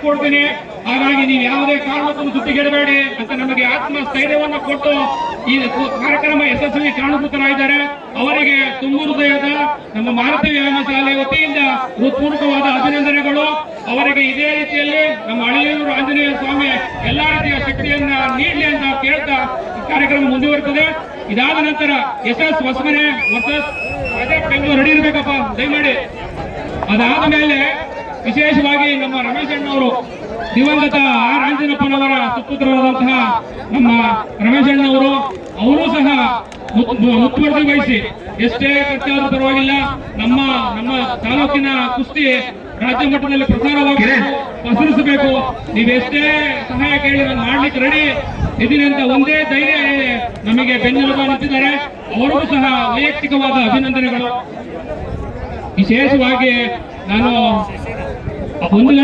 ಕೊಡ್ತೀನಿ, ಹಾಗಾಗಿ ನೀವು ಯಾವುದೇ ಕಾರಣಕ್ಕೂ ಜೊತೆಗೆಡಬೇಡಿ ಅಂತ ನಮಗೆ ಆತ್ಮಸ್ಥೈರ್ಯವನ್ನು ಕೊಟ್ಟು ಈ ಕಾರ್ಯಕ್ರಮ ಯಶಸ್ವಿ ಕಾರಣಭೂತರಾಗಿದ್ದಾರೆ. ಅವರಿಗೆ ತುಂಬ ಹೃದಯದ ನಮ್ಮ ಮಾರುತಿ ವ್ಯಾಯಾಮ ಶಾಲೆ ವತಿಯಿಂದ ಹೃತ್ಪೂರ್ವಕವಾದ ಅಭಿನಂದನೆಗಳು. ಅವರಿಗೆ ಇದೇ ರೀತಿಯಲ್ಲಿ ನಮ್ಮ ಹಳೆಯೂರು ಆಂಜನೇಯ ಸ್ವಾಮಿ ಎಲ್ಲಾ ರೀತಿಯ ಶಕ್ತಿಯನ್ನ ನೀಡಲಿ ಅಂತ ಕೇಳ್ತಾ ಕಾರ್ಯಕ್ರಮ ಮುಂದುವರಿತದೆ. ಇದಾದ ನಂತರ SS Hosamane versus Bengaluru ready ಇರ್ಬೇಕಪ್ಪ ದಯಮಾಡಿ. ಅದಾದ ಮೇಲೆ ವಿಶೇಷವಾಗಿ ನಮ್ಮ ರಮೇಶ್ ಅಣ್ಣವರು ದಿವಂಗತ ಆರ್ ಆಂಜನಪ್ಪನವರ ಸುಪುತ್ರರಾದಂತಹ ನಮ್ಮ ರಮೇಶ್ ಅಣ್ಣವರು ಅವರು ಸಹ ಮುತುವರ್ಜಿ ವಹಿಸಿ ಎಷ್ಟೇ ಖರ್ಚಾದರೂ ಪರವಾಗಿಲ್ಲ ನಮ್ಮ ನಮ್ಮ ತಾಲೂಕಿನ ಕುಸ್ತಿ ರಾಜ್ಯ ಮಟ್ಟದಲ್ಲಿ ಪ್ರಸಾರವಾಗಿ ಪಸರಿಸಬೇಕು, ನೀವೆಷ್ಟೇ ಸಹಾಯ ಕೇಳಿ ನಾನು ಮಾಡ್ಲಿಕ್ಕೆ ರೆಡಿ ಇದೀನಿ ಅಂತ ಒಂದೇ ಧೈರ್ಯ ನಮಗೆ ಬೆನ್ನೆಲುಬು ನಿಂತಿದ್ದಾರೆ. ಅವರಿಗೂ ಸಹ ವೈಯಕ್ತಿಕವಾದ ಅಭಿನಂದನೆಗಳು. ವಿಶೇಷವಾಗಿ ನಾನು ಒಂದು